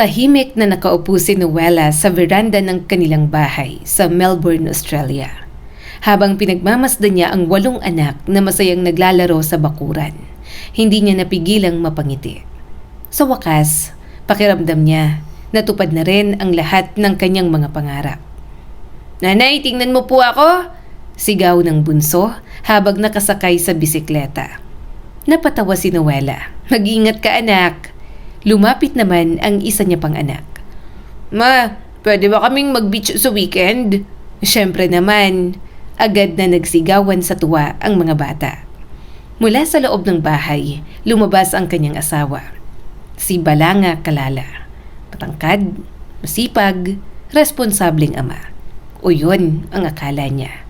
Tahimik na nakaupo si Noela sa veranda ng kanilang bahay sa Melbourne, Australia. Habang pinagmamasdan niya ang 8 anak na masayang naglalaro sa bakuran, hindi niya napigilang mapangiti. Sa wakas, pakiramdam niya, natupad na rin ang lahat ng kanyang mga pangarap. "Nanay, tingnan mo po ako!" Sigaw ng bunso habang nakasakay sa bisikleta. Napatawa si Noela. "Mag-ingat ka, anak." Lumapit naman ang isa niya pang anak. "Ma, pwede ba kaming mag-beach sa weekend?" Siyempre naman, agad na nagsigawan sa tuwa ang mga bata. Mula sa loob ng bahay, lumabas ang kanyang asawa. Si Balanga Kalala. Matangkad, masipag, responsableng ama. O yun ang akala niya.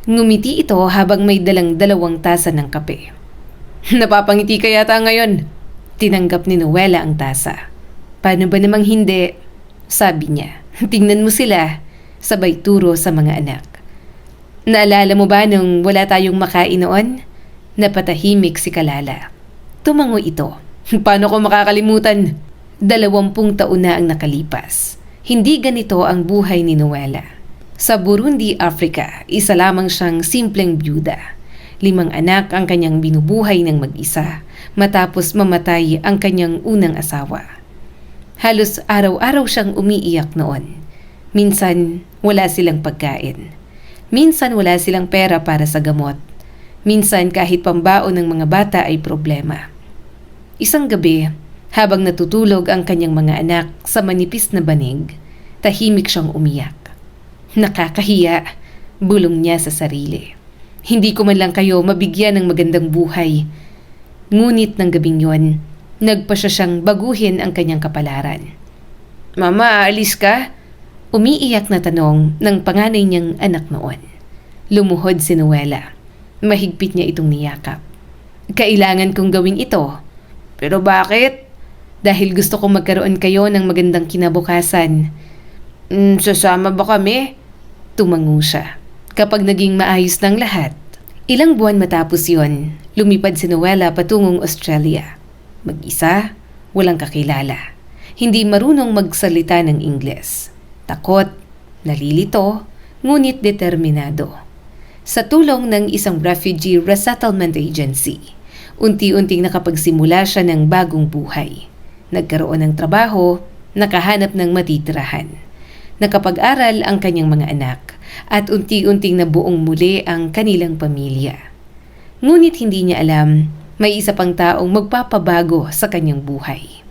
Ngumiti ito habang may dalang 2 tasa ng kape. "Napapangiti ka yata ngayon." Tinanggap ni Noela ang tasa. "Paano ba namang hindi?" Sabi niya. "Tingnan mo sila." Sabay turo sa mga anak. "Naalala mo ba nung wala tayong makain noon?" Napatahimik si Kalala. Tumango ito. "Paano ko makakalimutan? 20 taon na ang nakalipas. Hindi ganito ang buhay ni Noela. Sa Burundi, Africa, isa lamang siyang simpleng byuda. 5 anak ang kanyang binubuhay ng mag-isa matapos mamatay ang kanyang unang asawa. Halos araw-araw siyang umiiyak noon. Minsan wala silang pagkain. Minsan wala silang pera para sa gamot. Minsan kahit pambaon ng mga bata ay problema. Isang gabi, habang natutulog ang kanyang mga anak sa manipis na banig, tahimik siyang umiyak. "Nakakahiya," bulong niya sa sarili. "Hindi ko man lang kayo mabigyan ng magandang buhay." Ngunit ng gabing yon, nagpa siyang baguhin ang kanyang kapalaran. "Mama, aalis ka?" Umiiyak na tanong ng panganay niyang anak noon. Lumuhod si Noela. Mahigpit niya itong niyakap. "Kailangan kong gawin ito." "Pero bakit?" "Dahil gusto kong magkaroon kayo ng magandang kinabukasan." Sasama ba kami?" Tumango siya. Kapag naging maayos ng lahat, ilang buwan matapos yon, lumipad si Noela patungong Australia. Mag-isa, walang kakilala. Hindi marunong magsalita ng Ingles. Takot, nalilito, ngunit determinado. Sa tulong ng isang refugee resettlement agency, unti-unting nakapagsimula siya ng bagong buhay. Nagkaroon ng trabaho, nakahanap ng matitirahan. Nakapag-aral ang kanyang mga anak at unti-unting nabuong muli ang kanilang pamilya. Ngunit hindi niya alam, may isa pang taong magpapabago sa kanyang buhay.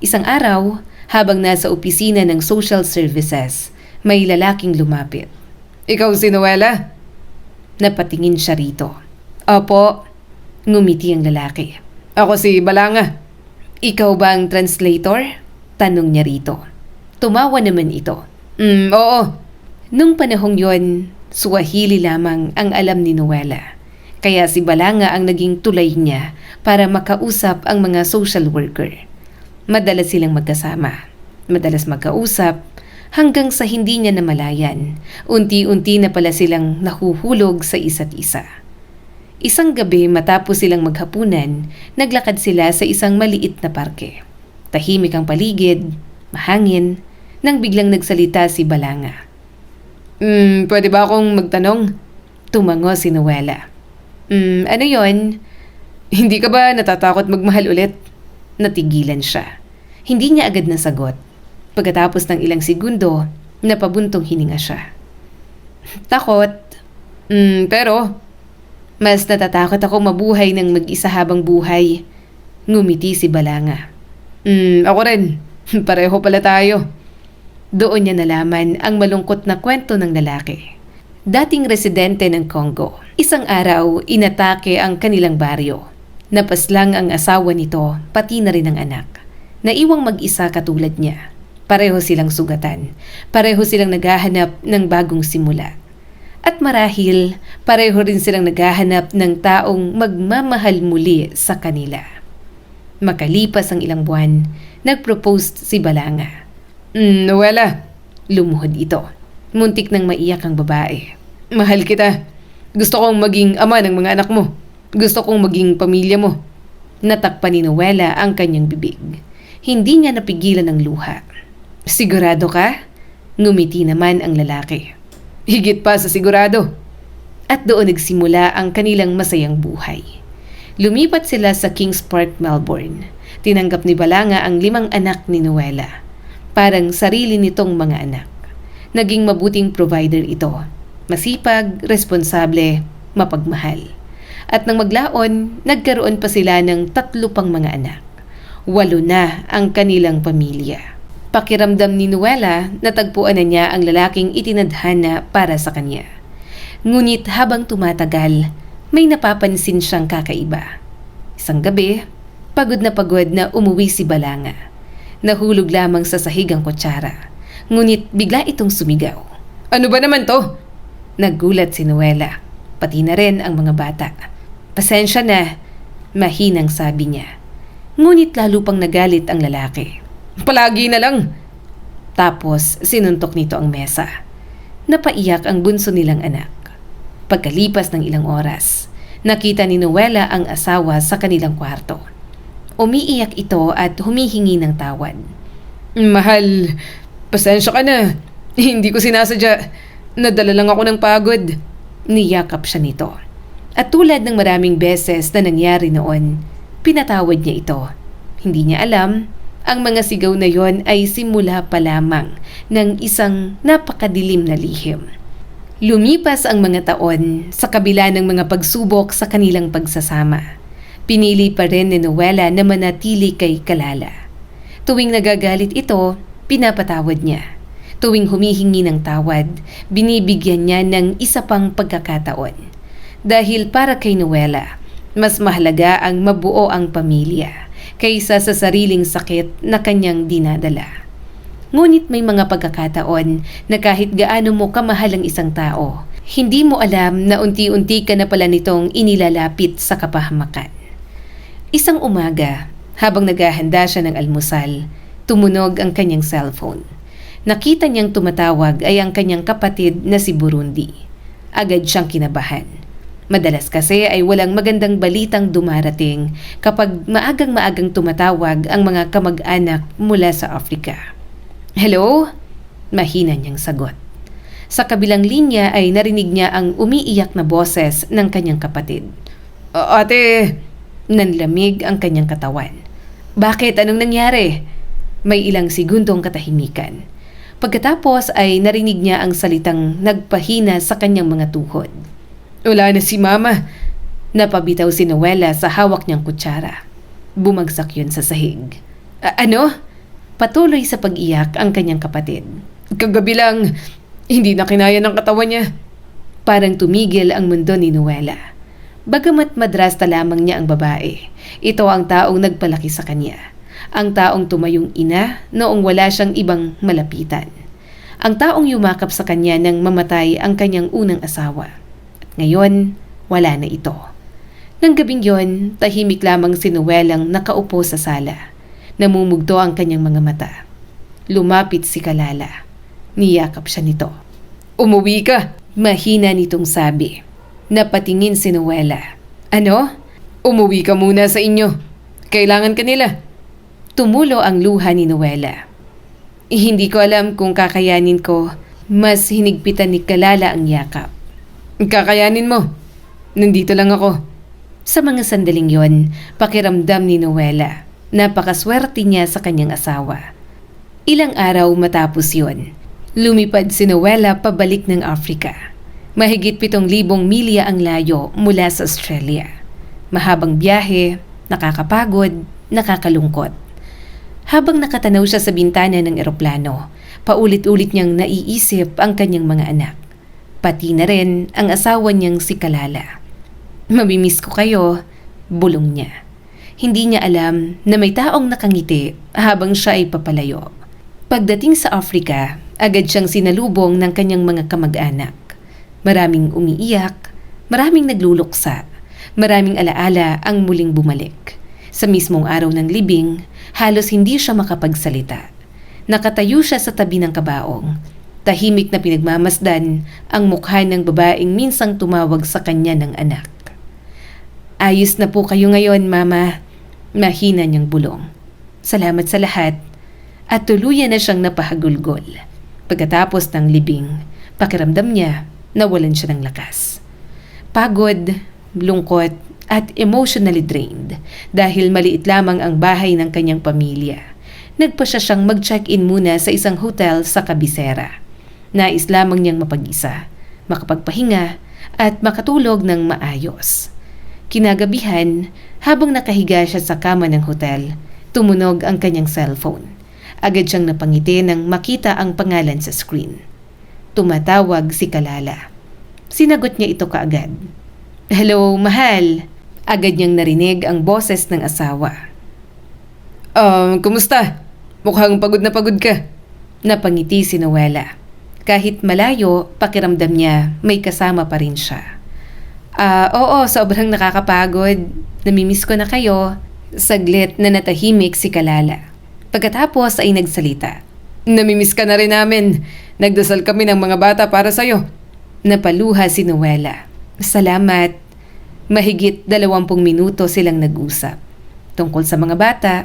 Isang araw, habang nasa opisina ng social services, may lalaking lumapit. "Ikaw si Noela?" Napatingin siya rito. "Opo," ngumiti ang lalaki. "Ako si Balanga." "Ikaw ba ang translator?" Tanong niya rito. Tumawa naman ito. Oo." Nung panahong yon, Swahili lamang ang alam ni Noela. Kaya si Balanga ang naging tulay niya para makausap ang mga social worker. Madalas silang magkasama, madalas magkausap, hanggang sa hindi niya namalayan. Unti-unti na pala silang nahuhulog sa isa't isa. Isang gabi matapos silang maghapunan, naglakad sila sa isang maliit na parke. Tahimik ang paligid, mahangin, nang biglang nagsalita si Balanga. Pwede ba akong magtanong?" Tumango si Noela. Ano yon? Hindi ka ba natatakot magmahal ulit?" Natigilan siya. Hindi niya agad nasagot. Pagkatapos ng ilang segundo, napabuntong hininga siya. "Takot. Pero mas natatakot ako mabuhay ng mag-isa habang buhay." Ngumiti si Balanga. Ako rin. Pareho pala tayo." Doon niya nalaman ang malungkot na kwento ng lalaki. Dating residente ng Congo, isang araw inatake ang kanilang baryo. Napaslang ang asawa nito, pati na rin ang anak. Naiwang mag-isa katulad niya. Pareho silang sugatan. Pareho silang naghahanap ng bagong simula. At marahil, pareho rin silang naghahanap ng taong magmamahal muli sa kanila. Makalipas ang ilang buwan, nag-propose si Balanga. Noela, lumuhod ito. Muntik nang maiyak ang babae. "Mahal kita. Gusto kong maging ama ng mga anak mo. Gusto kong maging pamilya mo." Natakpan ni Noela ang kanyang bibig. Hindi niya napigilan ang luha. Sigurado ka? Ngumiti naman ang lalaki. Higit pa sa sigurado. At doon nagsimula ang kanilang masayang buhay. Lumipat sila sa Kingsport, Melbourne. Tinanggap ni Balanga ang 5 anak ni Noela. Parang sarili nitong mga anak. Naging mabuting provider ito. Masipag, responsable, mapagmahal. At nang maglaon, nagkaroon pa sila ng 3 pang mga anak. 8 na ang kanilang pamilya. Pakiramdam ni Noela, natagpuan na niya ang lalaking itinadhana para sa kanya. Ngunit habang tumatagal, may napapansin siyang kakaiba. Isang gabi, pagod na umuwi si Balanga. Nahulog lamang sa sahig ang kutsara. Ngunit bigla itong sumigaw. Ano ba naman to? Naggulat si Noela, pati na rin ang mga bata. Pasensya na, mahinang sabi niya. Ngunit lalo pang nagalit ang lalaki. Palagi na lang. Tapos sinuntok nito ang mesa. Napaiyak ang bunso nilang anak. Pagkalipas ng ilang oras, nakita ni Noela ang asawa sa kanilang kwarto. Umiiyak ito at humihingi ng tawad. Mahal, pasensya ka na. Hindi ko sinasadya. Nadala lang ako ng pagod. Niyakap siya nito. At tulad ng maraming beses na nangyari noon, pinatawad niya ito. Hindi niya alam, ang mga sigaw na yon ay simula pa lamang ng isang napakadilim na lihim. Lumipas ang mga taon sa kabila ng mga pagsubok sa kanilang pagsasama. Pinili pa rin ni Noela na manatili kay Kalala. Tuwing nagagalit ito, pinapatawad niya. Tuwing humihingi ng tawad, binibigyan niya ng isa pang pagkakataon. Dahil para kay Noela, mas mahalaga ang mabuo ang pamilya kaysa sa sariling sakit na kanyang dinadala. Ngunit may mga pagkakataon na kahit gaano mo kamahal ang isang tao, hindi mo alam na unti-unti ka na pala nitong inilalapit sa kapahamakan. Isang umaga, habang naghahanda siya ng almusal, tumunog ang kanyang cellphone. Nakita niyang tumatawag ay ang kanyang kapatid na si Burundi. Agad siyang kinabahan. Madalas kasi ay walang magandang balitang dumarating kapag maagang-maagang tumatawag ang mga kamag-anak mula sa Africa. Hello? Mahina niyang sagot. Sa kabilang linya ay narinig niya ang umiiyak na boses ng kanyang kapatid. Ate! Nanlamig ang kanyang katawan. Bakit? Anong nangyari? May ilang segundong katahimikan. Pagkatapos ay narinig niya ang salitang nagpahina sa kanyang mga tuhod. Wala na si Mama. Napabitaw si Noela sa hawak niyang kutsara. Bumagsak yun sa sahig. Ano? Patuloy sa pag-iyak ang kanyang kapatid. Kagabi lang, hindi na kinaya ng katawan niya. Parang tumigil ang mundo ni Noela. Bagamat madrasta lamang niya ang babae, ito ang taong nagpalaki sa kanya. Ang taong tumayong ina noong wala siyang ibang malapitan. Ang taong yumakap sa kanya nang mamatay ang kanyang unang asawa. At ngayon, wala na ito. Nang gabing yon, tahimik lamang si Noelang nakaupo sa sala. Namumugto ang kanyang mga mata. Lumapit si Kalala. Niyakap siya nito. Umuwi ka! Mahina nitong sabi. Napatingin si Noela. Ano? Umuwi ka muna sa inyo. Kailangan ka nila. Tumulo ang luha ni Noela. Hindi ko alam kung kakayanin ko. Mas hinigpitan ni Kalala ang yakap. Kakayanin mo. Nandito lang ako. Sa mga sandaling yon, pakiramdam ni Noela. Napakaswerte niya sa kanyang asawa. Ilang araw matapos yon, lumipad si Noela pabalik ng Africa. Mahigit 7,000 milya ang layo mula sa Australia. Mahabang biyahe, nakakapagod, nakakalungkot. Habang nakatanaw siya sa bintana ng eroplano, paulit-ulit niyang naiisip ang kanyang mga anak. Pati na rin ang asawa niyang si Kalala. Mamimiss ko kayo, bulong niya. Hindi niya alam na may taong nakangiti habang siya ay papalayo. Pagdating sa Africa, agad siyang sinalubong ng kanyang mga kamag-anak. Maraming umiiyak, maraming nagluluksa, maraming alaala ang muling bumalik. Sa mismong araw ng libing, halos hindi siya makapagsalita. Nakatayo siya sa tabi ng kabaong. Tahimik na pinagmamasdan ang mukha ng babaeng minsang tumawag sa kanya ng anak. Ayos na po kayo ngayon, Mama. Mahina niyang bulong. Salamat sa lahat. At tuluyan na siyang napahagulgol. Pagkatapos ng libing, pakiramdam niya nawalan siya ng lakas. Pagod, lungkot, at emotionally drained dahil maliit lamang ang bahay ng kanyang pamilya. Nagpasya siyang mag-check-in muna sa isang hotel sa kabisera. Nais lamang niyang mapag-isa, makapagpahinga, at makatulog ng maayos. Kinagabihan, habang nakahiga siya sa kama ng hotel, tumunog ang kanyang cellphone. Agad siyang napangiti nang makita ang pangalan sa screen. Tumatawag si Kalala. Sinagot niya ito kaagad. "Hello, mahal." Agad niyang narinig ang boses ng asawa. Kumusta? Mukhang pagod na pagod ka." Napangiti si Noela. Kahit malayo, pakiramdam niya may kasama pa rin siya. Oo, sobrang nakakapagod. Namimiss ko na kayo." Saglit na natahimik si Kalala. Pagkatapos ay nagsalita. "Namimiss ka na rin namin. Nagdasal kami ng mga bata para sa'yo." Napaluha si Noela. "Salamat." Mahigit 20 minuto silang nag-usap. Tungkol sa mga bata,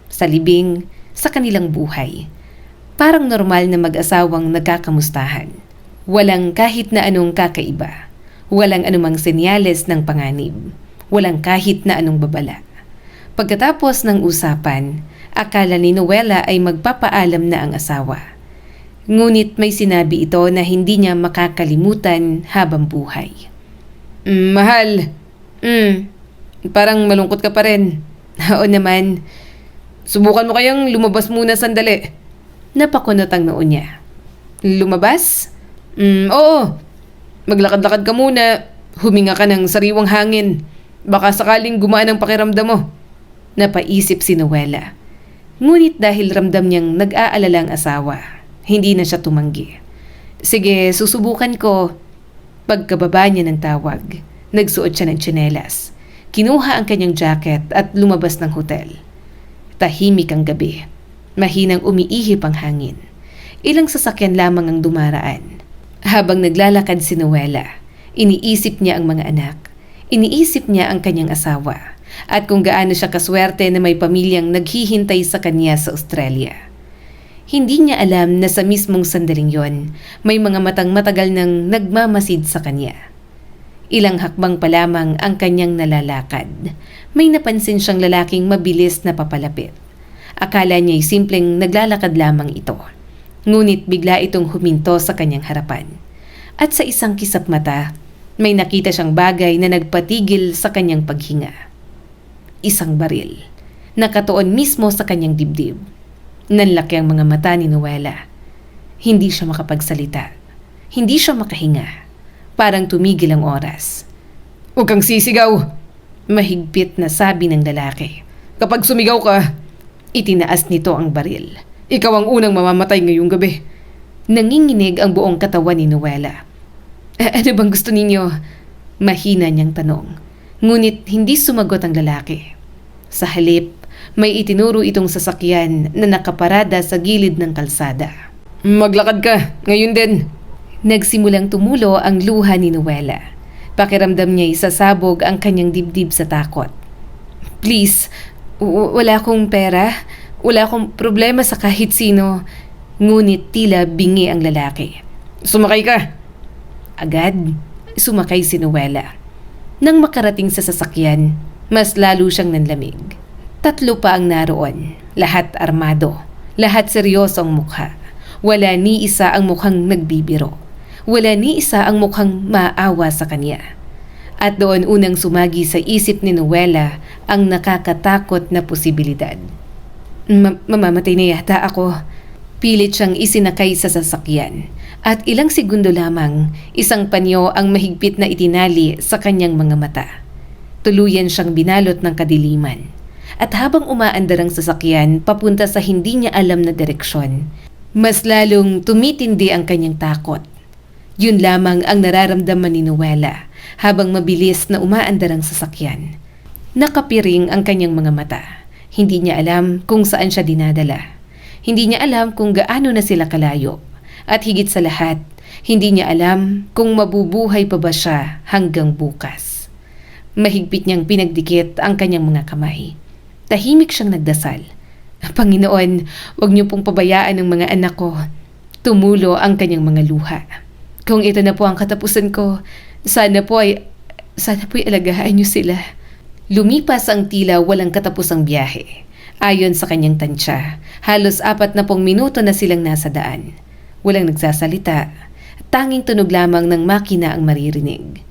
sa libing, sa kanilang buhay. Parang normal na mag-asawang nagkakamustahan. Walang kahit na anong kakaiba. Walang anumang senyales ng panganib. Walang kahit na anong babala. Pagkatapos ng usapan, akala ni Noela ay magpapaalam na ang asawa. Ngunit may sinabi ito na hindi niya makakalimutan habang buhay. Mahal, parang malungkot ka pa rin." "Oo naman. Subukan mo kayang lumabas muna sandali." Napakunot ang noo niya. "Lumabas?" Oo. Maglakad-lakad ka muna. Huminga ka ng sariwang hangin. Baka sakaling gumaan ang pakiramdam mo." Napaisip si Noela. Ngunit dahil ramdam niyang nag-aalala ang asawa, hindi na siya tumanggi. "Sige, susubukan ko." Pagkababa niya ng tawag, nagsuot siya ng tsinelas. Kinuha ang kanyang jacket at lumabas ng hotel. Tahimik ang gabi. Mahinang umiihip ang hangin. Ilang sasakyan lamang ang dumaraan. Habang naglalakad si Noela, iniisip niya ang mga anak. Iniisip niya ang kanyang asawa at kung gaano siya kaswerte na may pamilyang naghihintay sa kanya sa Australia. Hindi niya alam na sa mismong sandaling yon, may mga matang matagal nang nagmamasid sa kanya. Ilang hakbang pa lamang ang kanyang nalalakad. May napansin siyang lalaking mabilis na papalapit. Akala niya'y simpleng naglalakad lamang ito. Ngunit bigla itong huminto sa kanyang harapan. At sa isang kisap mata, may nakita siyang bagay na nagpatigil sa kanyang paghinga. Isang baril. Nakatuon mismo sa kanyang dibdib. Nanlaki ang mga mata ni Noela. Hindi siya makapagsalita. Hindi siya makahinga. Parang tumigil ang oras. "Huwag kang sisigaw!" Mahigpit na sabi ng lalaki. "Kapag sumigaw ka..." Itinaas nito ang baril. "Ikaw ang unang mamamatay ngayong gabi." Nanginginig ang buong katawan ni Noela. Ano bang gusto ninyo?" Mahina niyang tanong. Ngunit hindi sumagot ang lalaki. Sa halip, may itinuro itong sasakyan na nakaparada sa gilid ng kalsada. "Maglakad ka, ngayon din." Nagsimulang tumulo ang luha ni Noela. Pakiramdam niya'y sasabog ang kanyang dibdib sa takot. "Please, wala akong pera. Wala akong problema sa kahit sino." Ngunit tila bingi ang lalaki. "Sumakay ka." Agad, sumakay si Noela. Nang makarating sa sasakyan, mas lalo siyang nanlamig. 3 pa ang naroon, lahat armado, lahat seryoso ang mukha. Wala ni isa ang mukhang nagbibiro. Wala ni isa ang mukhang maawa sa kanya. At doon unang sumagi sa isip ni Noela ang nakakatakot na posibilidad. Mamamatay na yata ako." Pilit siyang isinakay sa sasakyan at ilang segundo lamang isang panyo ang mahigpit na itinali sa kanyang mga mata. Tuluyan siyang binalot ng kadiliman at habang umaandar ang sasakyan papunta sa hindi niya alam na direksyon, mas lalong tumitindi ang kanyang takot. Yun lamang ang nararamdaman ni Noela habang mabilis na umaandar ang sasakyan. Nakapiring ang kanyang mga mata. Hindi niya alam kung saan siya dinadala. Hindi niya alam kung gaano na sila kalayo. At higit sa lahat, hindi niya alam kung mabubuhay pa ba siya hanggang bukas. Mahigpit niyang pinagdikit ang kanyang mga kamay. Tahimik siyang nagdasal. Panginoon, huwag niyo pong pabayaan ang mga anak ko. Tumulo ang kanyang mga luha. Kung ito na po ang katapusan ko, sana po ay alagaan niyo sila. Lumipas ang tila walang katapusang biyahe. Ayon sa kanyang tansya, halos 40 minuto na silang nasa daan. Walang nagsasalita. Tanging tunog lamang ng makina ang maririnig.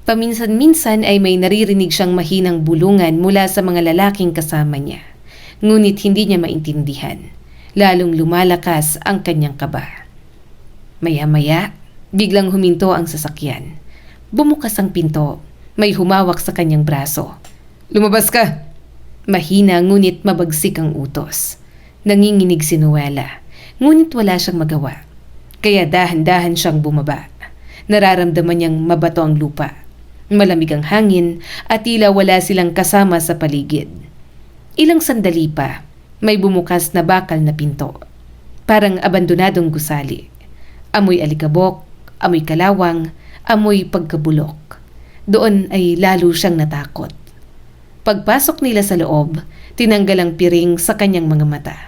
Paminsan-minsan ay may naririnig siyang mahinang bulungan mula sa mga lalaking kasama niya. Ngunit hindi niya maintindihan. Lalong lumalakas ang kanyang kaba. Maya-maya, biglang huminto ang sasakyan. Bumukas ang pinto. May humawak sa kanyang braso. "Lumabas ka!" Mahina ngunit mabagsik ang utos. Nanginginig si Noela. Ngunit wala siyang magawa. Kaya dahan-dahan siyang bumaba. Nararamdaman niyang mabato ang lupa. Malamig ang hangin at tila wala silang kasama sa paligid. Ilang sandali pa, may bumukas na bakal na pinto. Parang abandonadong gusali. Amoy alikabok, amoy kalawang, amoy pagkabulok. Doon ay lalo siyang natakot. Pagpasok nila sa loob, tinanggal ang piring sa kanyang mga mata.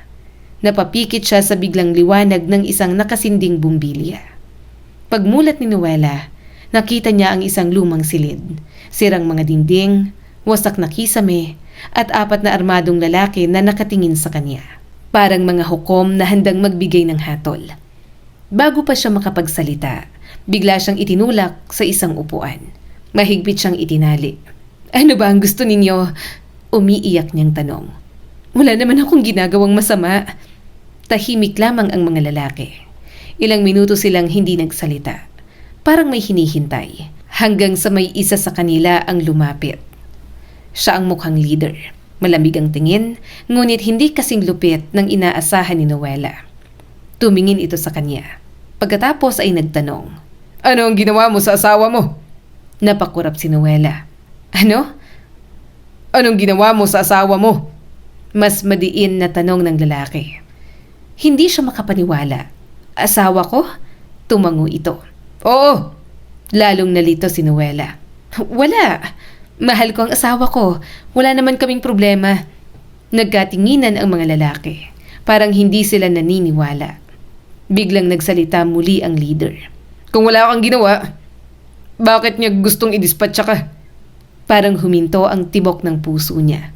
Napapikit siya sa biglang liwanag ng isang nakasinding bumbilya. Pagmulat ni Noela, nakita niya ang isang lumang silid, sirang mga dingding, wasak na kisame, at 4 na armadong lalaki na nakatingin sa kanya. Parang mga hukom na handang magbigay ng hatol. Bago pa siya makapagsalita, bigla siyang itinulak sa isang upuan. Mahigpit siyang itinali. "Ano ba ang gusto ninyo?" Umiiyak niyang tanong. "Wala naman akong ginagawang masama." Tahimik lamang ang mga lalaki. Ilang minuto silang hindi nagsalita. Parang may hinihintay. Hanggang sa may isa sa kanila ang lumapit. Siya ang mukhang leader. Malamig ang tingin, ngunit hindi kasing lupit ng inaasahan ni Noela. Tumingin ito sa kanya. Pagkatapos ay nagtanong, "Ano ang ginawa mo sa asawa mo?" Napakurap si Noela. "Ano? Anong ginawa mo sa asawa mo?" Mas madiin na tanong ng lalaki. Hindi siya makapaniwala. "Asawa ko?" Tumango ito. "Oo." Lalong nalito si Noela. "Wala. Mahal ko ang asawa ko. Wala naman kaming problema." Nagkatinginan ang mga lalaki. Parang hindi sila naniniwala. Biglang nagsalita muli ang leader. "Kung wala kang ginawa, bakit niya gustong idispatcha ka?" Parang huminto ang tibok ng puso niya.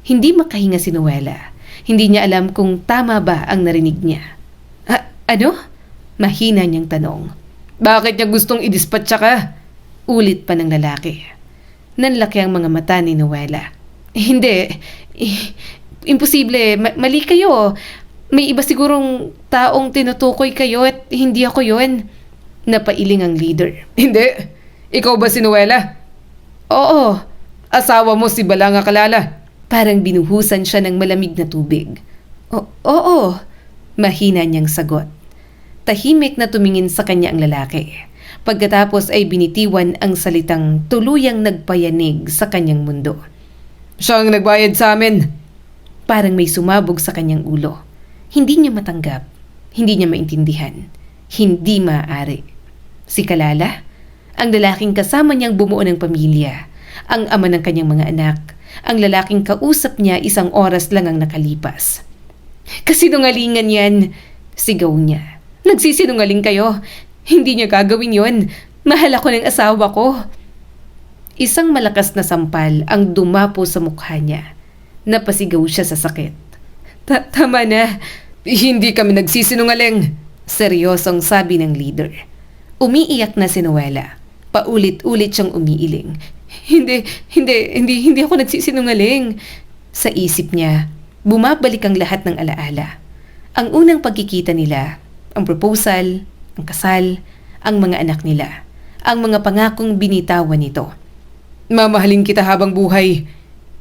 Hindi makahinga si Noela. Hindi niya alam kung tama ba ang narinig niya. Ano?" Mahina niyang tanong. "Bakit niya gustong idispatcha ka?" Ulit pa ng lalaki. Nanlaki ang mga mata ni Noela. "Hindi. Imposible. Mali kayo. May iba sigurong taong tinutukoy kayo at hindi ako yon." Napailing ang leader. "Hindi. Ikaw ba si Noela?" "Oo." "Asawa mo si Balanga Kalala." Parang binuhusan siya ng malamig na tubig. Oo." Mahina niyang sagot. Tahimik na tumingin sa kanya ang lalaki. Pagkatapos ay binitiwan ang salitang tuluyang nagpayanig sa kanyang mundo. "Siya ang nagbayad sa amin." Parang may sumabog sa kanyang ulo. Hindi niya matanggap. Hindi niya maintindihan. Hindi maaari. Si Kalala? Ang lalaking kasama niyang bumuo ng pamilya. Ang ama ng kanyang mga anak. Ang lalaking kausap niya 1 oras lang ang nakalipas. "Kasinungalingan yan!" Sigaw niya. "Nagsisinungaling kayo. Hindi niya gagawin yon. Mahal ako ng asawa ko." Isang malakas na sampal ang dumapo sa mukha niya. Napasigaw siya sa sakit. Tama na. Hindi kami nagsisinungaling." Seryosong sabi ng leader. Umiiyak na si Noela. Paulit-ulit siyang umiiling. Hindi ako nagsisinungaling." Sa isip niya, bumabalik ang lahat ng alaala. Ang unang pagkikita nila, ang proposal, ang kasal, ang mga anak nila, ang mga pangakong binitawan nito. "Mamahalin kita habang buhay.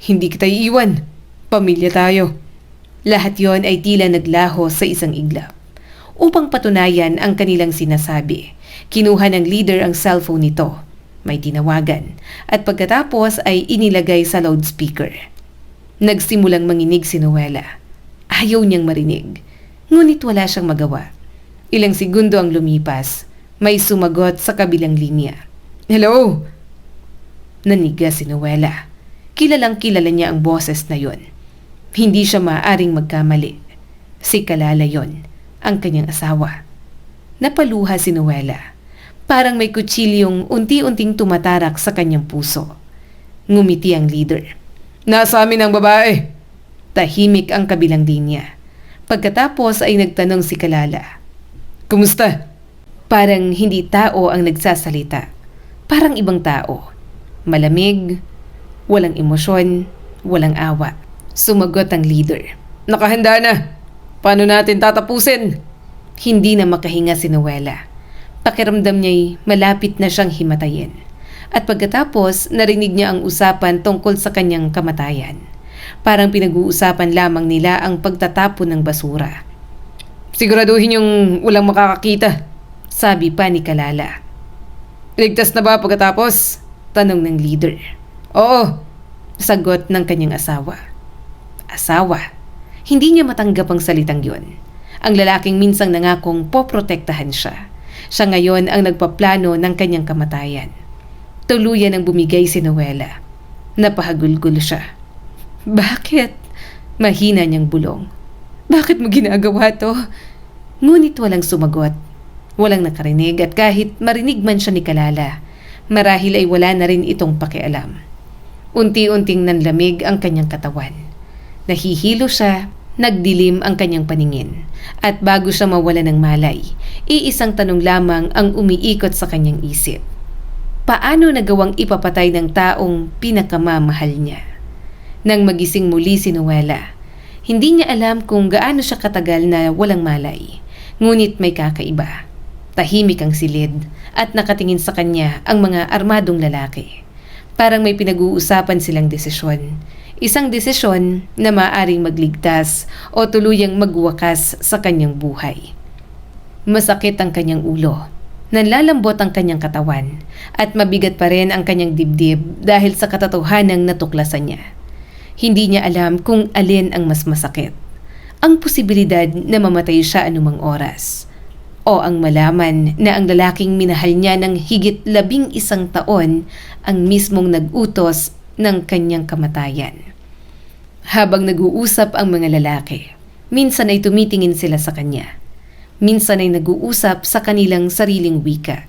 Hindi kita iiwan. Pamilya tayo." Lahat yon ay tila naglaho sa isang iglap. Upang patunayan ang kanilang sinasabi, kinuha ng leader ang cellphone nito. May tinawagan at pagkatapos ay inilagay sa loudspeaker. Nagsimulang manginig si Noela. Ayaw niyang marinig, ngunit wala siyang magawa. Ilang segundo ang lumipas, may sumagot sa kabilang linya. "Hello?" Naniga si Noela. Kilalang kilala niya ang boses na yon. Hindi siya maaaring magkamali. Si Kalala yon, ang kanyang asawa. Napaluha si Noela. Parang may kutsilyong unti-unting tumatarak sa kanyang puso. Ngumiti ang leader. Nasa amin ang babae. Tahimik ang kabilang linya. Pagkatapos ay nagtanong si Kalala. Kumusta? Parang hindi tao ang nagsasalita. Parang ibang tao. Malamig, walang emosyon, walang awa. Sumagot ang leader. Nakahanda na. Paano natin tatapusin? Hindi na makahinga si Noela. Pakiramdam niya'y malapit na siyang himatayin. At pagkatapos, narinig niya ang usapan tungkol sa kanyang kamatayan. Parang pinag-uusapan lamang nila ang pagtatapon ng basura. Siguraduhin yung walang makakakita, sabi pa ni Kalala. Ligtas na ba pagkatapos? Tanong ng leader. Oo, sagot ng kanyang asawa. Asawa. Hindi niya matanggap ang salitang yon. Ang lalaking minsang nangakong poprotektahan siya. Siya ngayon ang nagpaplano ng kanyang kamatayan. Tuluyan ang bumigay si Noela. Napahagulgulo siya. Bakit? Mahina niyang bulong. Bakit mo ginagawa to? Ngunit walang sumagot. Walang nakarinig at kahit marinig man siya ni Kalala, marahil ay wala na rin itong pakialam. Unti-unting nanlamig ang kanyang katawan. Nahihilo siya, nagdilim ang kanyang paningin. At bago siya mawala ng malay, iisang tanong lamang ang umiikot sa kanyang isip. Paano nagawang ipapatay ng taong pinakamamahal niya? Nang magising muli si Noela, hindi niya alam kung gaano siya katagal na walang malay. Ngunit may kakaiba. Tahimik ang silid at nakatingin sa kanya ang mga armadong lalaki. Parang may pinag-uusapan silang desisyon. Isang desisyon na maaaring magligtas o tuluyang magwakas sa kanyang buhay. Masakit ang kanyang ulo. Nanlalambot ang kanyang katawan at mabigat pa rin ang kanyang dibdib dahil sa katotohanang natuklasan niya. Hindi niya alam kung alin ang mas masakit. Ang posibilidad na mamatay siya anumang oras o ang malaman na ang lalaking minahal niya ng higit 11 taon ang mismong nag-utos ng kanyang kamatayan. Habang nag-uusap ang mga lalaki, minsan ay tumitingin sila sa kanya. Minsan ay nag-uusap sa kanilang sariling wika.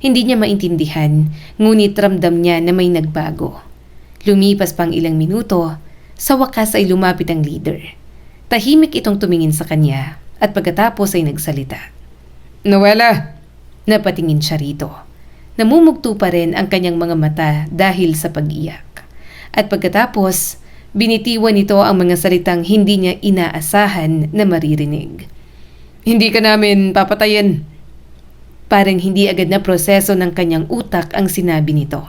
Hindi niya maintindihan, ngunit ramdam niya na may nagbago. Lumipas pang ilang minuto, sa wakas ay lumapit ang leader. Tahimik itong tumingin sa kanya at pagkatapos ay nagsalita. Noela! Napatingin siya rito. Namumugto pa rin ang kanyang mga mata dahil sa pag-iyak. At pagkatapos, binitiwan nito ang mga salitang hindi niya inaasahan na maririnig. Hindi ka namin papatayin. Parang hindi agad na proseso ng kanyang utak ang sinabi nito.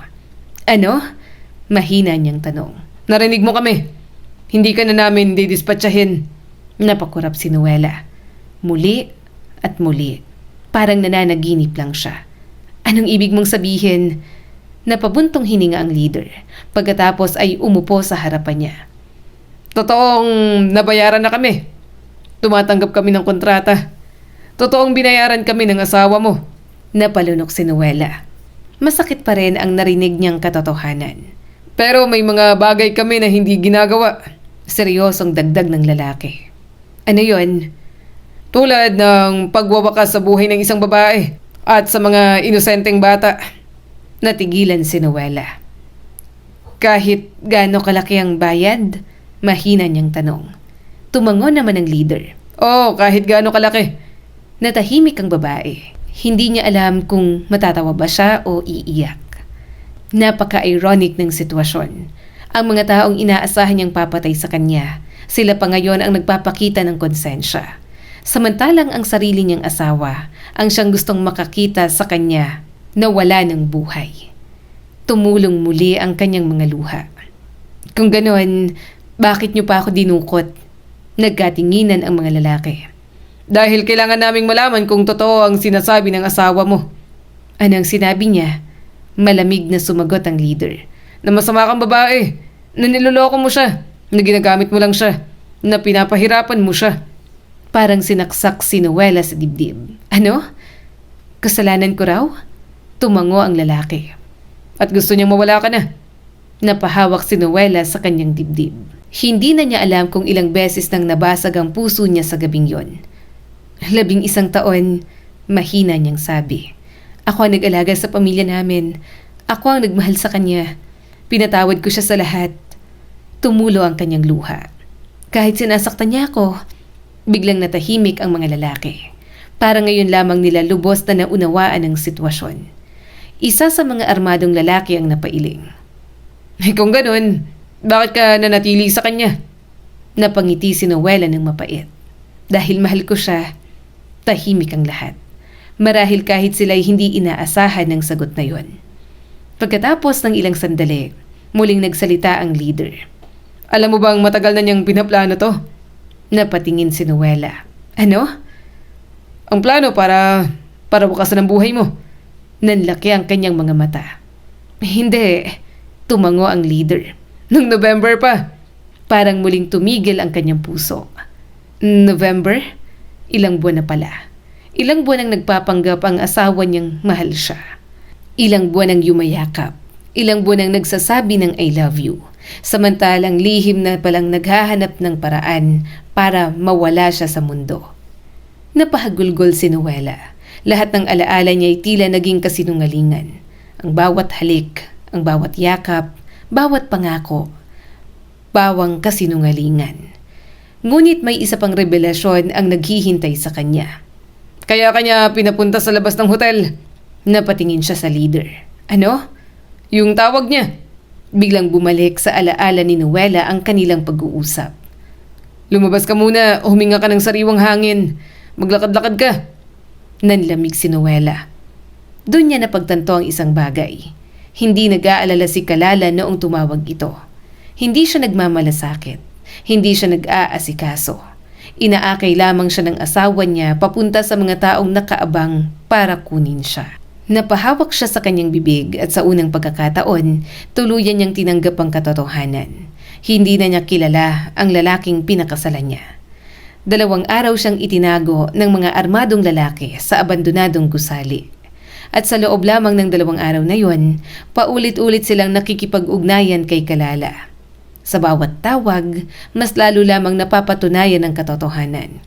Ano? Mahina niyang tanong. Narinig mo kami. Hindi ka na namin didispatsahin. Napakurap si Noela. Muli at muli. Parang nananaginip lang siya. Anong ibig mong sabihin? Napabuntong hininga ang leader. Pagkatapos ay umupo sa harapan niya. Totoong nabayaran na kami. Tumatanggap kami ng kontrata. Totoong binayaran kami ng asawa mo. Napalunok si Noela. Masakit pa rin ang narinig niyang katotohanan. Pero may mga bagay kami na hindi ginagawa. Seryosong dagdag ng lalaki. Ano yon? Tulad ng pagwawakas sa buhay ng isang babae at sa mga inosenteng bata. Natigilan si Noela. Kahit gaano kalaki ang bayad? Mahina niyang tanong. Tumangon naman ang leader. Oh, kahit gaano kalaki. Natahimik ang babae. Hindi niya alam kung matatawa ba siya o iiyak. Napaka-ironic ng sitwasyon. Ang mga taong inaasahan niyang papatay sa kanya, sila pa ngayon ang nagpapakita ng konsensya. Samantalang ang sarili niyang asawa ang siyang gustong makakita sa kanya na wala ng buhay. Tumulong muli ang kanyang mga luha. Kung ganoon, bakit niyo pa ako dinukot? Nagkatinginan ang mga lalaki. Dahil kailangan naming malaman kung totoo ang sinasabi ng asawa mo. Anong sinabi niya? Malamig na sumagot ang leader. Na masama kang babae, na niloloko mo siya, na ginagamit mo lang siya, na pinapahirapan mo siya. Parang sinaksak si Noela sa dibdib. Ano? Kasalanan ko raw? Tumango ang lalaki. At gusto niyang mawala ka na. Napahawak si Noela sa kanyang dibdib. Hindi na niya alam kung ilang beses nang nabasag ang puso niya sa gabing yon. 11 taon, mahina niyang sabi. Ako ang nag-alaga sa pamilya namin. Ako ang nagmahal sa kanya. Pinatawad ko siya sa lahat. Tumulo ang kanyang luha. Kahit sinasaktan niya ako, biglang natahimik ang mga lalaki. Para ngayon lamang nila lubos na naunawaan ang sitwasyon. Isa sa mga armadong lalaki ang napailing. Kung ganun, bakit ka nanatili sa kanya? Napangiti si Noela ng mapait. Dahil mahal ko siya, tahimik ang lahat. Marahil kahit sila'y hindi inaasahan ng sagot na yon. Pagkatapos ng ilang sandali, muling nagsalita ang leader. Alam mo bang matagal na niyang pinaplano to? Napatingin si Noela. Ano? Ang plano para bukasan ang buhay mo. Nanlaki ang kanyang mga mata. Hindi. Tumango ang leader. Nung November pa. Parang muling tumigil ang kanyang puso. November? Ilang buwan na pala. Ilang buwan ang nagpapanggap ang asawa niyang mahal siya. Ilang buwan ang yumayakap. Ilang buwan ang nagsasabi ng I love you. Samantalang lihim na palang naghahanap ng paraan para mawala siya sa mundo. Napahagulgol si Noela. Lahat ng alaala niya ay tila naging kasinungalingan. Ang bawat halik, ang bawat yakap, bawat pangako, bawang kasinungalingan. Ngunit may isa pang revelasyon ang naghihintay sa kanya. Kaya kanya pinapunta sa labas ng hotel. Napatingin siya sa leader. Ano? Yung tawag niya. Biglang bumalik sa alaala ni Noela ang kanilang pag-uusap. Lumabas ka muna o huminga ka ng sariwang hangin. Maglakad-lakad ka. Nanlamig si Noela. Doon niya napagtanto ang isang bagay. Hindi nag-aalala si Kalala noong tumawag ito. Hindi siya nagmamalasakit. Hindi siya nag-aasikaso. Inaakay lamang siya ng asawa niya papunta sa mga taong nakaabang para kunin siya. Napahawak siya sa kanyang bibig at sa unang pagkakataon, tuluyan niyang tinanggap ang katotohanan. Hindi na niya kilala ang lalaking pinakasalan niya. 2 araw siyang itinago ng mga armadong lalaki sa abandonadong gusali. At sa loob lamang ng 2 araw na yon, paulit-ulit silang nakikipag-ugnayan kay Kalala. Sa bawat tawag, mas lalo lamang napapatunayan ang katotohanan.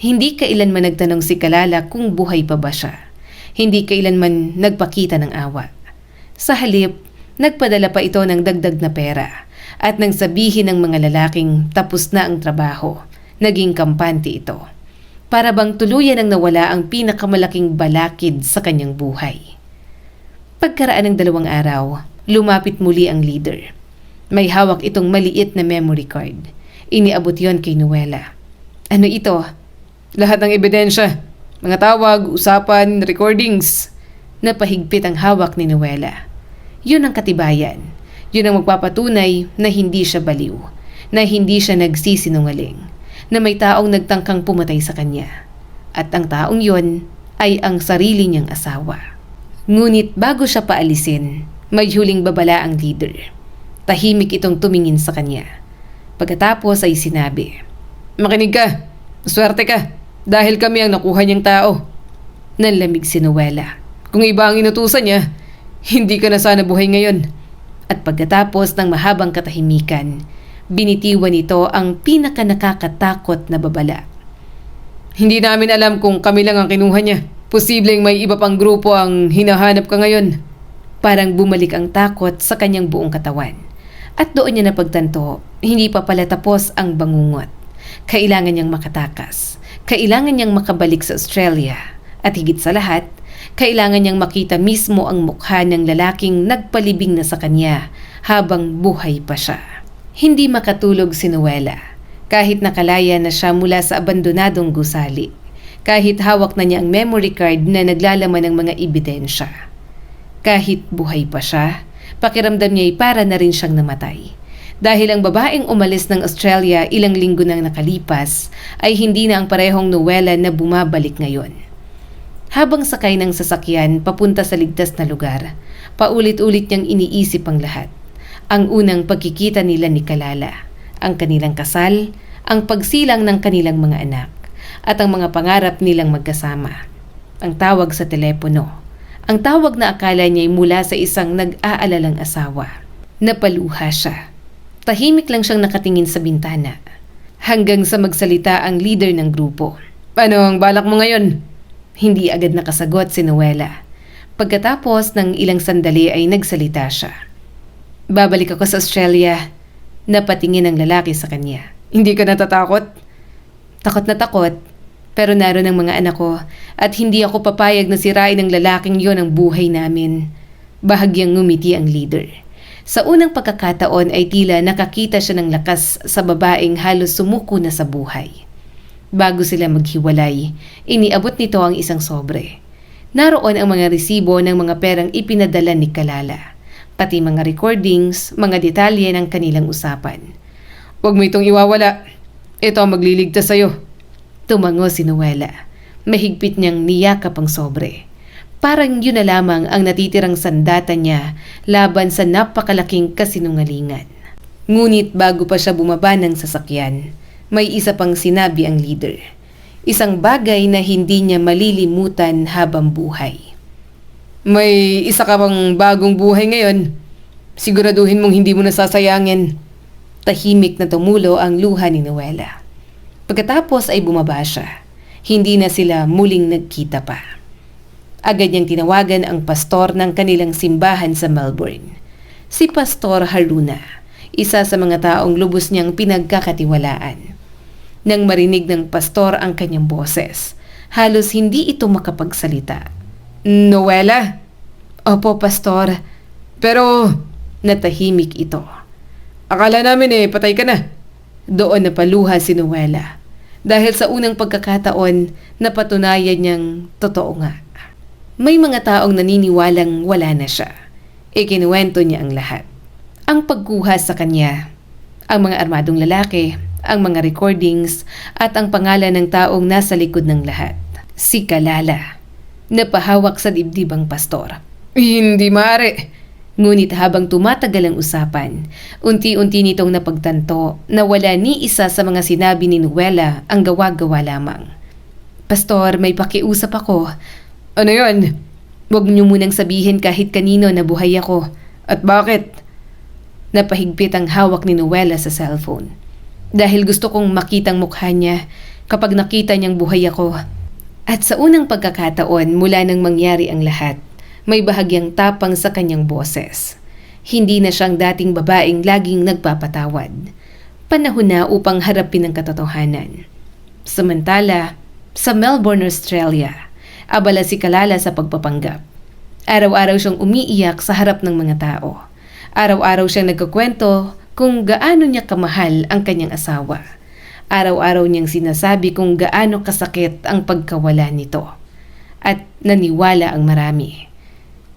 Hindi kailanman nagtanong si Kalala kung buhay pa ba siya. Hindi kailanman nagpakita ng awa. Sa halip, nagpadala pa ito ng dagdag na pera at nang sabihin ng mga lalaking tapos na ang trabaho, naging kampante ito. Para bang tuluyan ang nawala ang pinakamalaking balakid sa kanyang buhay. Pagkaraan ng 2 araw, lumapit muli ang leader. May hawak itong maliit na memory card. Iniabot yon kay Noela. Ano ito? Lahat ng ebidensya. Mga tawag, usapan, recordings. Napahigpit ang hawak ni Noela. Yun ang katibayan. Yun ang magpapatunay na hindi siya baliw. Na hindi siya nagsisinungaling. Na may taong nagtangkang pumatay sa kanya. At ang taong yon ay ang sarili niyang asawa. Ngunit bago siya paalisin, may huling babala ang leader. Tahimik itong tumingin sa kanya. Pagkatapos ay sinabi, Makinig ka, maswerte ka, dahil kami ang nakuha niyang tao. Nanlamig si Noela. Kung iba ang inutusan niya, hindi ka na sana buhay ngayon. At pagkatapos ng mahabang katahimikan, binitiwan nito ang pinaka nakakatakot na babala. Hindi namin alam kung kami lang ang kinuha niya. Posibleng may iba pang grupo ang hinahanap ka ngayon. Parang bumalik ang takot sa kanyang buong katawan. At doon niya napagtanto, hindi pa pala tapos ang bangungot. Kailangan niyang makatakas. Kailangan niyang makabalik sa Australia. At higit sa lahat, kailangan niyang makita mismo ang mukha ng lalaking nagpalibing na sa kanya habang buhay pa siya. Hindi makatulog si Noela. Kahit nakalaya na siya mula sa abandonadong gusali. Kahit hawak na niya ang memory card na naglalaman ng mga ebidensya. Kahit buhay pa siya, pakiramdam niya ay para na rin siyang namatay. Dahil ang babaeng umalis ng Australia ilang linggo nang nakalipas ay hindi na ang parehong Noela na bumabalik ngayon. Habang sakay ng sasakyan papunta sa ligtas na lugar, paulit-ulit niyang iniisip ang lahat. Ang unang pagkikita nila ni Kalala, ang kanilang kasal, ang pagsilang ng kanilang mga anak, at ang mga pangarap nilang magkasama. Ang tawag sa telepono. Ang tawag na akala niya ay mula sa isang nag-aalalang asawa. Napaluha siya. Tahimik lang siyang nakatingin sa bintana. Hanggang sa magsalita ang leader ng grupo. Ano ang balak mo ngayon? Hindi agad nakasagot si Noela. Pagkatapos ng ilang sandali ay nagsalita siya. Babalik ako sa Australia. Napatingin ang lalaki sa kanya. Hindi ka natatakot? Takot na takot. Pero naroon ang mga anak ko at hindi ako papayag na sirain ng lalaking yon ang buhay namin. Bahagyang ngumiti ang leader. Sa unang pagkakataon ay tila nakakita siya ng lakas sa babaeng halos sumuko na sa buhay. Bago sila maghiwalay, iniabot nito ang isang sobre. Naroon ang mga resibo ng mga perang ipinadala ni Kalala, pati mga recordings, mga detalye ng kanilang usapan. Huwag mo itong iwawala. Ito ang magliligtas sa'yo. Tumango si Noela. Mahigpit niyang niyakap ang sobre. Parang yun na lamang ang natitirang sandata niya laban sa napakalaking kasinungalingan. Ngunit bago pa siya bumaba ng sasakyan, may isa pang sinabi ang leader. Isang bagay na hindi niya malilimutan habang buhay. May isa ka pang bagong buhay ngayon. Siguraduhin mong hindi mo nasasayangin. Tahimik na tumulo ang luha ni Noela. Pagkatapos ay bumaba siya. Hindi na sila muling nagkita pa. Agad niyang tinawagan ang pastor ng kanilang simbahan sa Melbourne. Si Pastor Haruna, isa sa mga taong lubos niyang pinagkakatiwalaan. Nang marinig ng pastor ang kanyang boses, halos hindi ito makapagsalita. Noela? Opo, pastor. Pero natahimik ito. Akala namin patay ka na. Doon napaluha si Noela. Dahil sa unang pagkakataon, napatunayan niyang totoo nga. May mga taong naniniwalang wala na siya. Ikinuwento niya ang lahat. Ang pagkuha sa kanya, ang mga armadong lalaki, ang mga recordings, at ang pangalan ng taong nasa likod ng lahat. Si Kalala. Napahawak sa dibdib ang pastor. Hindi maaari. Ngunit habang tumatagal ang usapan, unti-unti nitong napagtanto na wala ni isa sa mga sinabi ni Noela ang gawa-gawa lamang. Pastor, may pakiusap ako. Ano yun? Huwag niyo munang sabihin kahit kanino na buhay ako. At bakit? Napahigpit ang hawak ni Noela sa cellphone. Dahil gusto kong makitang mukha niya kapag nakita niyang buhay ako. At sa unang pagkakataon mula nang mangyari ang lahat, may bahagyang tapang sa kanyang boses. Hindi na siyang dating babaeng laging nagpapatawad. Panahon na upang harapin ang katotohanan. Samantala, sa Melbourne, Australia, abala si Kalala sa pagpapanggap. Araw-araw siyang umiiyak sa harap ng mga tao. Araw-araw siyang nagkukwento kung gaano niya kamahal ang kanyang asawa. Araw-araw niyang sinasabi kung gaano kasakit ang pagkawala nito. At naniwala ang marami.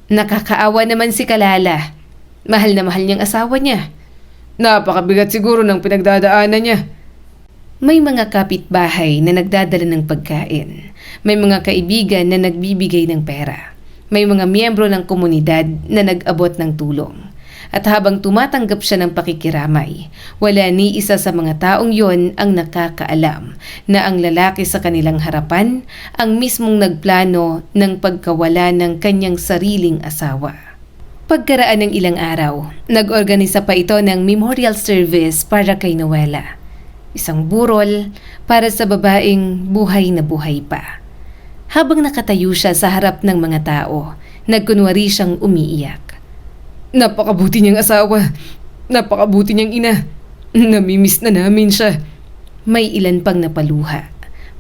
Nakakaawa naman si Kalala. Mahal na mahal niyang asawa niya. Napakabigat siguro ng pinagdadaanan niya. May mga kapitbahay na nagdadala ng pagkain. May mga kaibigan na nagbibigay ng pera. May mga miyembro ng komunidad na nag-abot ng tulong. At habang tumatanggap siya ng pakikiramay, wala ni isa sa mga taong yon ang nakakaalam na ang lalaki sa kanilang harapan ang mismong nagplano ng pagkawala ng kanyang sariling asawa. Pagkaraan ng ilang araw, nag-organisa pa ito ng memorial service para kay Noela. Isang burol para sa babaeng buhay na buhay pa. Habang nakatayo siya sa harap ng mga tao, nagkunwari siyang umiiyak. Napakabuti niyang asawa. Napakabuti niyang ina. Namimiss na namin siya. May ilan pang napaluha.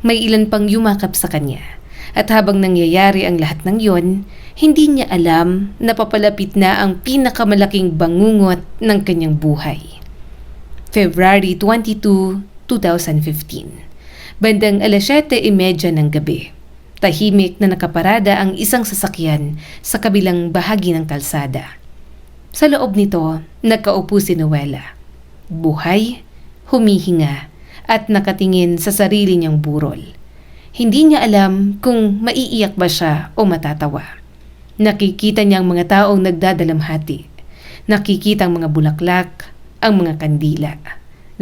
May ilan pang yumakap sa kanya. At habang nangyayari ang lahat ng yon, hindi niya alam na papalapit na ang pinakamalaking bangungot ng kanyang buhay. February 22, 2015. Bandang 7:30 ng gabi. Tahimik na nakaparada ang isang sasakyan sa kabilang bahagi ng kalsada. Sa loob nito, nakaupo si Noela. Buhay, humihinga, at nakatingin sa sarili niyang burol. Hindi niya alam kung maiiyak ba siya o matatawa. Nakikita niya ang mga taong nagdadalamhati. Nakikita ang mga bulaklak, ang mga kandila.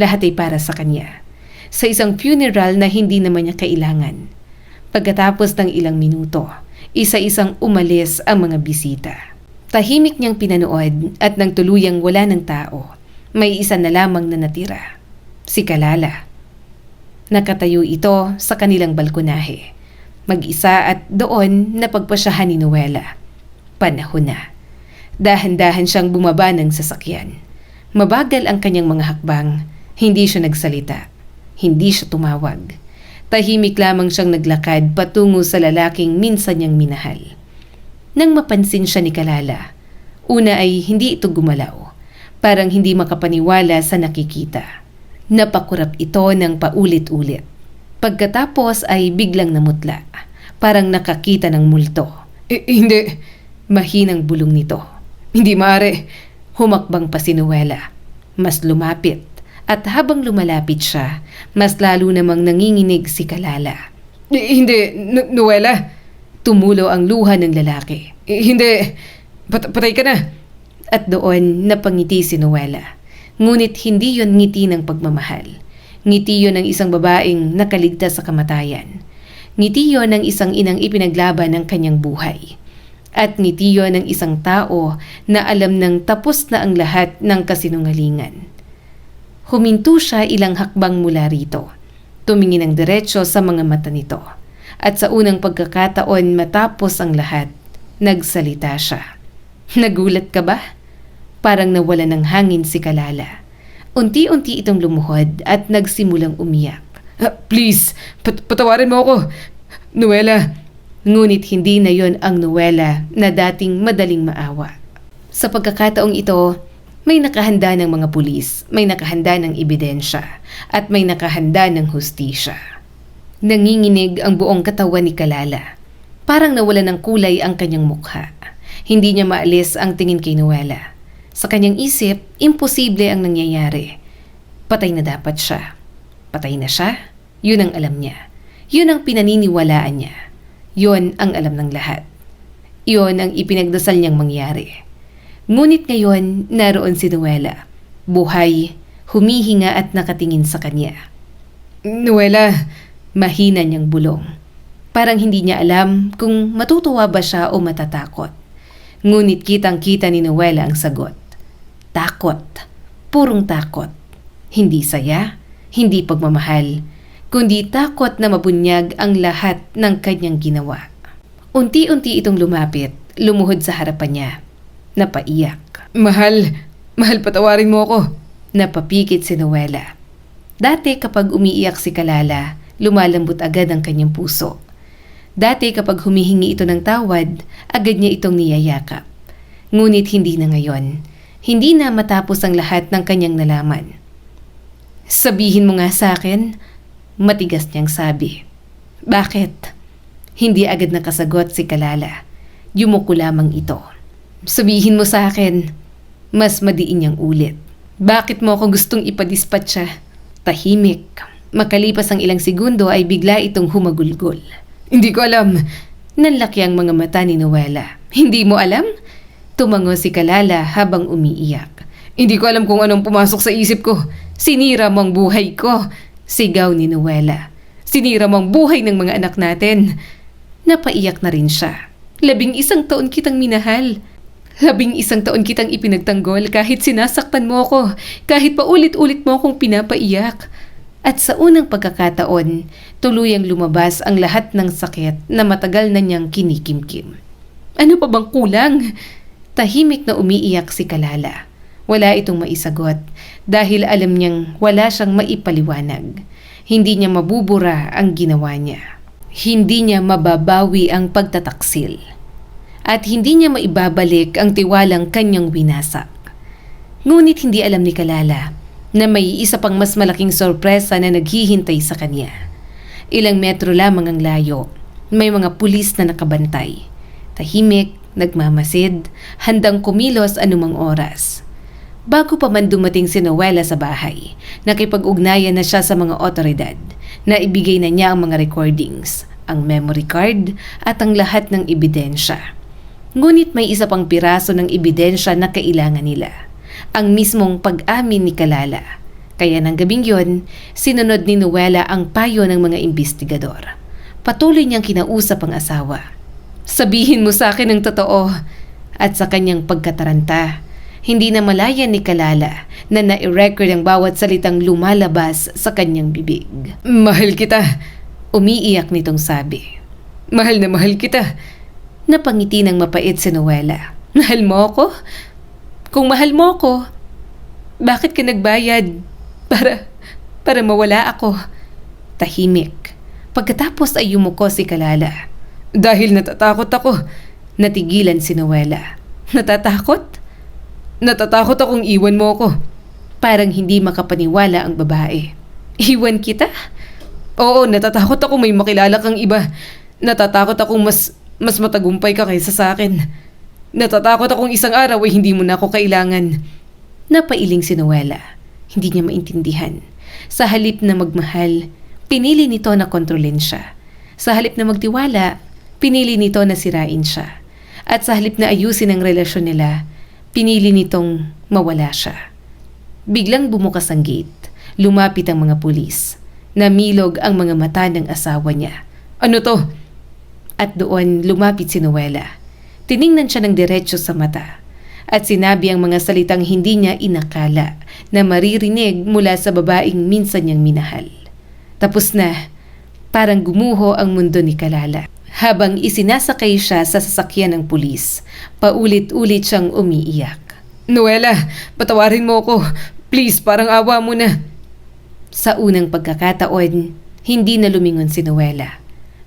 Lahat ay para sa kanya. Sa isang funeral na hindi naman niya kailangan. Pagkatapos ng ilang minuto, isa-isang umalis ang mga bisita. Tahimik niyang pinanood at nang tuluyang wala ng tao, May isa na lamang na natira, si Kalala. Nakatayo ito sa kanilang balkonahe. Mag-isa at doon napagpasyahan ni Noela. Panahon na. Dahan-dahan siyang bumaba ng sasakyan. Mabagal ang kanyang mga hakbang. Hindi siya nagsalita. Hindi siya tumawag. Tahimik lamang siyang naglakad patungo sa lalaking minsan niyang minahal. Nang mapansin siya ni Kalala, una ay hindi ito gumalaw. Parang hindi makapaniwala sa nakikita. Napakurap ito ng paulit-ulit. Pagkatapos ay biglang namutla. Parang nakakita ng multo. Hindi. Mahinang bulong nito. Hindi maaari. Humakbang pa si Noela. Mas lumapit. At habang lumalapit siya, mas lalo namang nanginginig si Kalala. Hindi, Noela. Tumulo ang luha ng lalaki. Hindi. Patay ka na. At doon napangiti si Noela. Ngunit hindi yon ngiti ng pagmamahal. Ngiti yon ng isang babaeng nakaligtas sa kamatayan. Ngiti yon ng isang inang ipinaglaban ng kanyang buhay. At ngiti yon ng isang tao na alam ng tapos na ang lahat ng kasinungalingan. Huminto siya ilang hakbang mula rito. Tumingin ng diretso sa mga mata nito. At sa unang pagkakataon matapos ang lahat, nagsalita siya. Nagulat ka ba? Parang nawala ng hangin si Kalala. Unti-unti itong lumuhod at nagsimulang umiyak. Please, patawarin mo ako, Noela. Ngunit hindi na yon ang Noela na dating madaling maawa. Sa pagkakataong ito, may nakahanda ng mga pulis, may nakahanda ng ebidensya, at may nakahanda ng hustisya. Nanginginig ang buong katawan ni Kalala. Parang nawala ng kulay ang kanyang mukha. Hindi niya maalis ang tingin kay Noela. Sa kanyang isip, imposible ang nangyayari. Patay na dapat siya. Patay na siya? Yun ang alam niya. Yun ang pinaniniwalaan niya. Yun ang alam ng lahat. Yun ang ipinagdasal niyang mangyari. Ngunit ngayon, naroon si Noela. Buhay, humihinga at nakatingin sa kanya. Noela, mahina niyang bulong. Parang hindi niya alam kung matutuwa ba siya o matatakot. Ngunit kitang-kita ni Noela ang sagot. Takot. Purong takot. Hindi saya, hindi pagmamahal, kundi takot na mabunyag ang lahat ng kanyang ginawa. Unti-unti itong lumapit, lumuhod sa harapan niya. Napaiyak. Mahal, patawarin mo ako. Napapikit si Noela. Dati kapag umiiyak si Kalala, lumalambot agad ang kanyang puso. Dati kapag humihingi ito ng tawad, agad niya itong niyayakap. Ngunit hindi na ngayon. Hindi na matapos ang lahat ng kanyang nalaman. Sabihin mo nga sa akin, matigas niyang sabi. Bakit? Hindi agad nakasagot si Kalala. Yumuko lamang ito. Sabihin mo sa akin, mas madiin niyang ulit. Bakit mo ako gustong ipadispatcha? Tahimik. Makalipas ang ilang segundo ay bigla itong humagulgol. Hindi ko alam. Nanlaki ang mga mata ni Noela. Hindi mo alam? Tumango si Kalala habang umiiyak. Hindi ko alam kung anong pumasok sa isip ko. Sinira mo ang buhay ko. Sigaw ni Noela. Sinira mo ang buhay ng mga anak natin. Napaiyak na rin siya. 11 taon kitang minahal. 11 taon kitang ipinagtanggol kahit sinasaktan mo ako. Kahit paulit-ulit mo akong pinapaiyak. At sa unang pagkakataon, tuluyang lumabas ang lahat ng sakit na matagal na niyang kinikimkim. Ano pa bang kulang? Tahimik na umiiyak si Kalala. Wala itong maisagot dahil alam niyang wala siyang maipaliwanag. Hindi niya mabubura ang ginawa niya. Hindi niya mababawi ang pagtataksil. At hindi niya maibabalik ang tiwalang kanyang winasak. Ngunit hindi alam ni Kalala na may isa pang mas malaking sorpresa na naghihintay sa kanya. Ilang metro lamang ang layo. May mga pulis na nakabantay. Tahimik, nagmamasid, handang kumilos anumang oras. Bago pa man dumating si Noela sa bahay, nakipag-ugnayan na siya sa mga otoridad na ibigay na niya ang mga recordings, ang memory card at ang lahat ng ebidensya. Ngunit may isa pang piraso ng ebidensya na kailangan nila, ang mismong pag-amin ni Kalala. Kaya ng gabing yon, sinunod ni Noela ang payo ng mga investigador. Patuloy niyang kinausap ang asawa. Sabihin mo sa akin ang totoo. At sa kanyang pagkataranta, Hindi na malaya ni Kalala na na-record ang bawat salitang lumalabas sa kanyang bibig. Mahal kita, umiiyak nitong sabi. Mahal na mahal kita. Napangiti ng mapait si Noela. Mahal mo ako? Kung mahal mo ako, bakit ka nagbayad para mawala ako? Tahimik. Pagkatapos ay yumuko si Kalala. Dahil natatakot ako. Natigilan si Noela. Natatakot? Natatakot akong iwan mo ako. Parang hindi makapaniwala ang babae. Iwan kita? Oo, natatakot ako may makilala kang iba. Natatakot akong mas matagumpay ka kaysa sa akin. Natatakot akong isang araw ay hindi mo na ako kailangan. Napailing si Noela. Hindi niya maintindihan. Sa halip na magmahal, pinili nito na kontrolin siya. Sa halip na magtiwala, pinili nito na sirain siya. At sa halip na ayusin ang relasyon nila, pinili nitong mawala siya. Biglang bumukas ang gate. Lumapit ang mga pulis. Namilog ang mga mata ng asawa niya. Ano to? At doon lumapit si Noela. Tiningnan siya ng diretso sa mata. At sinabi ang mga salitang hindi niya inakala na maririnig mula sa babaeng minsan niyang minahal. Tapos na, parang gumuho ang mundo ni Kalala. Habang isinasakay siya sa sasakyan ng pulis, paulit-ulit siyang umiiyak. Noela, patawarin mo ako. Please, parang awa mo na. Sa unang pagkakataon, hindi na lumingon si Noela.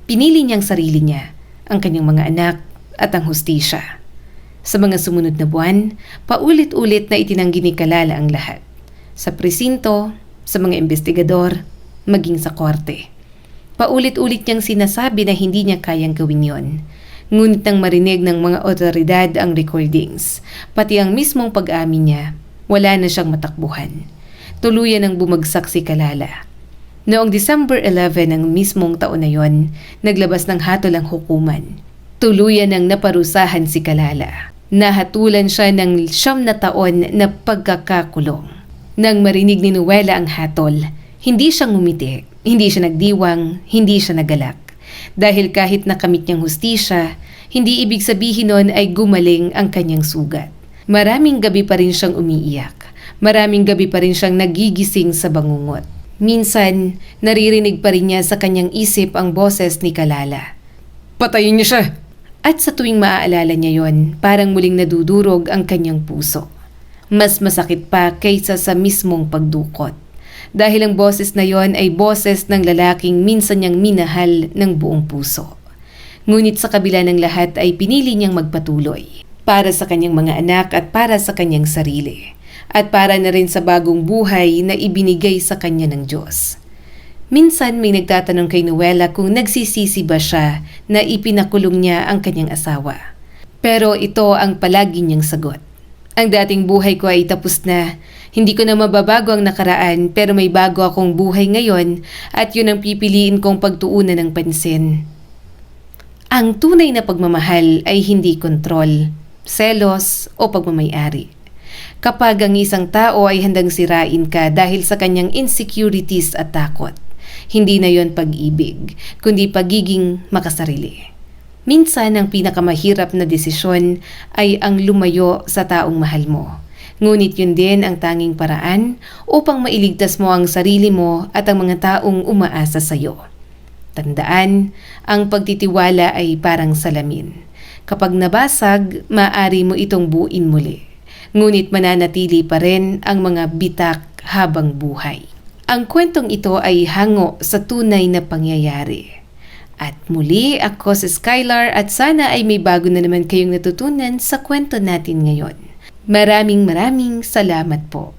Pinili niyang sarili niya, ang kanyang mga anak at ang hustisya. Sa mga sumunod na buwan, paulit-ulit na itinanggi ni Kalala ang lahat. Sa presinto, sa mga investigador, maging sa korte. Paulit-ulit niyang sinasabi na hindi niya kayang gawin yon. Ngunit nang marinig ng mga otoridad ang recordings, pati ang mismong pag-amin niya, wala na siyang matakbuhan. Tuluyan ang bumagsak si Kalala. Noong December 11 ng mismong taon na yon, naglabas ng hatol ang hukuman. Tuluyan ang naparusahan si Kalala. Nahatulan siya ng 9 na taon na pagkakakulong. Nang marinig ni Noela ang hatol, hindi siya ngumiti, hindi siya nagdiwang, hindi siya nagalak. Dahil kahit nakamit niyang hustisya, hindi ibig sabihin nun ay gumaling ang kanyang sugat. Maraming gabi pa rin siyang umiiyak. Maraming gabi pa rin siyang nagigising sa bangungot. Minsan, naririnig pa rin niya sa kanyang isip ang boses ni Kalala. Patayin niyo siya! At sa tuwing maaalala niya yon, parang muling nadudurog ang kanyang puso. Mas masakit pa kaysa sa mismong pagdukot. Dahil ang boses na yon ay boses ng lalaking minsan niyang minahal ng buong puso. Ngunit sa kabila ng lahat ay pinili niyang magpatuloy. Para sa kanyang mga anak at para sa kanyang sarili. At para na rin sa bagong buhay na ibinigay sa kanya ng Diyos. Minsan may nagtatanong kay Noela kung nagsisisi ba siya na ipinakulong niya ang kanyang asawa. Pero ito ang palagi niyang sagot. Ang dating buhay ko ay tapos na. Hindi ko na mababago ang nakaraan pero may bago akong buhay ngayon at yun ang pipiliin kong pagtuunan ng pansin. Ang tunay na pagmamahal ay hindi kontrol, selos o pagmamayari. Kapag ang isang tao ay handang sirain ka dahil sa kanyang insecurities at takot, hindi na yon pag-ibig, kundi pagiging makasarili. Minsan ang pinakamahirap na desisyon ay ang lumayo sa taong mahal mo. Ngunit yun din ang tanging paraan upang mailigtas mo ang sarili mo at ang mga taong umaasa sa iyo. Tandaan, ang pagtitiwala ay parang salamin. Kapag nabasag, maaari mo itong buuin muli. Ngunit mananatili pa rin ang mga bitak habang buhay. Ang kwentong ito ay hango sa tunay na pangyayari. At muli, ako si Skylar at sana ay may bago na naman kayong natutunan sa kwento natin ngayon. Maraming salamat po.